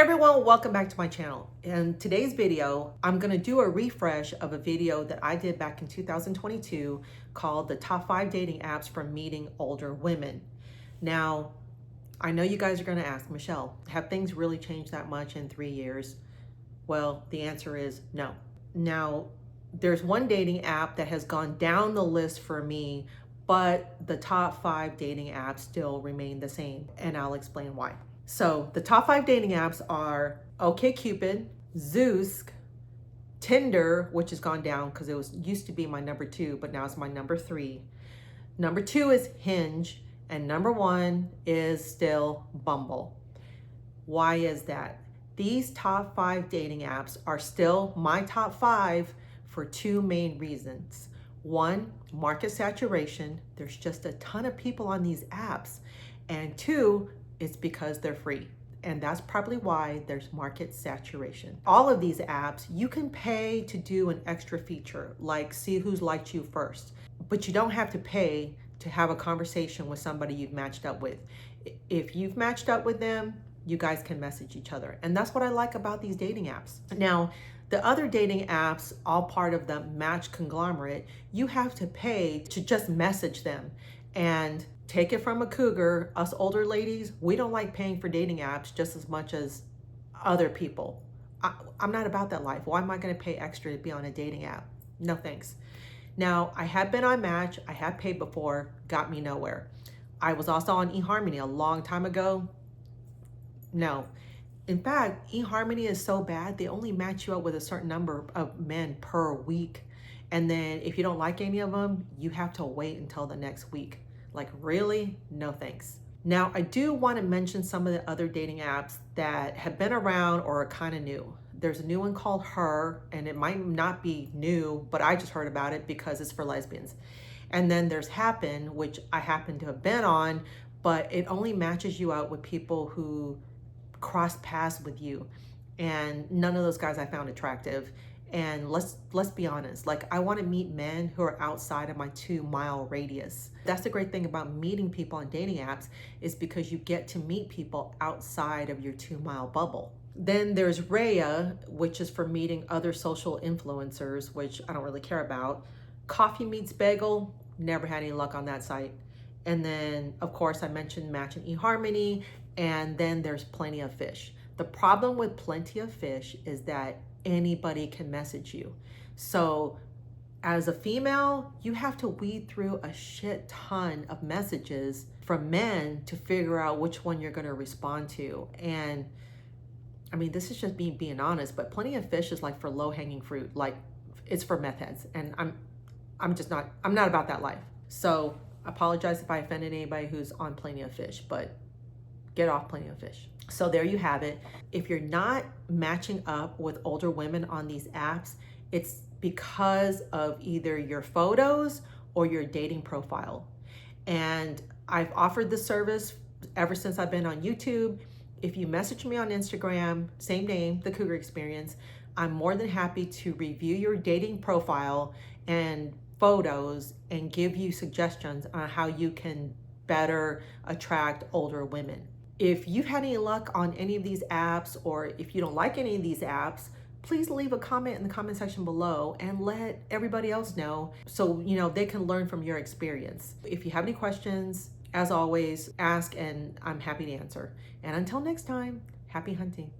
everyone, welcome back to my channel. In today's video, I'm gonna do a refresh of a video that I did back in 2022 called the top 5 dating apps for meeting older women. Now, I know you guys are gonna ask, Michelle, have things really changed that much in 3 years? Well, the answer is no. Now, there's one dating app that has gone down the list for me, but the top 5 dating apps still remain the same, and I'll explain why. So the top 5 dating apps are OkCupid, Zeus, Tinder, which has gone down because it used to be my number 2, but now it's my number 3. Number 2 is Hinge, and number 1 is still Bumble. Why is that? These top 5 dating apps are still my top 5 for 2 main reasons. 1, market saturation. There's just a ton of people on these apps. And 2, it's because they're free. And that's probably why there's market saturation. All of these apps, you can pay to do an extra feature, like see who's liked you first. But you don't have to pay to have a conversation with somebody you've matched up with. If you've matched up with them, you guys can message each other. And that's what I like about these dating apps. Now, the other dating apps, all part of the Match conglomerate, you have to pay to just message them. And take it from a Cougar, us older ladies, we don't like paying for dating apps just as much as other people. I'm not about that life. Why am I gonna pay extra to be on a dating app? No thanks. Now, I have been on Match, I have paid before, got me nowhere. I was also on eHarmony a long time ago. No. In fact, eHarmony is so bad, they only match you up with a certain number of men per week. And then if you don't like any of them, you have to wait until the next week. Like, really? No thanks. Now, I do want to mention some of the other dating apps that have been around or are kind of new. There's a new one called Her, and it might not be new, but I just heard about it because it's for lesbians. And then there's Happen, which I happen to have been on, but it only matches you out with people who cross paths with you. And none of those guys I found attractive. And let's be honest, like, I want to meet men who are outside of my 2-mile radius. That's the great thing about meeting people on dating apps, is because you get to meet people outside of your 2-mile bubble. Then there's Raya, which is for meeting other social influencers, which I don't really care about. Coffee Meets Bagel, never had any luck on that site. And then, of course, I mentioned Match and eHarmony, and then there's Plenty of Fish. The problem with Plenty of Fish is that anybody can message you. So as a female, you have to weed through a shit ton of messages from men to figure out which one you're going to respond to. And I mean, this is just me being honest, but Plenty of Fish is like for low-hanging fruit. Like, it's for meth heads, and I'm not about that life. So I apologize if I offended anybody who's on Plenty of Fish, but get off Plenty of Fish. So there you have it. If you're not matching up with older women on these apps, it's because of either your photos or your dating profile. And I've offered this service ever since I've been on YouTube. If you message me on Instagram, same name, The Cougar Experience, I'm more than happy to review your dating profile and photos and give you suggestions on how you can better attract older women. If you've had any luck on any of these apps, or if you don't like any of these apps, please leave a comment in the comment section below and let everybody else know, so they can learn from your experience. If you have any questions, as always, ask and I'm happy to answer. And until next time, happy hunting.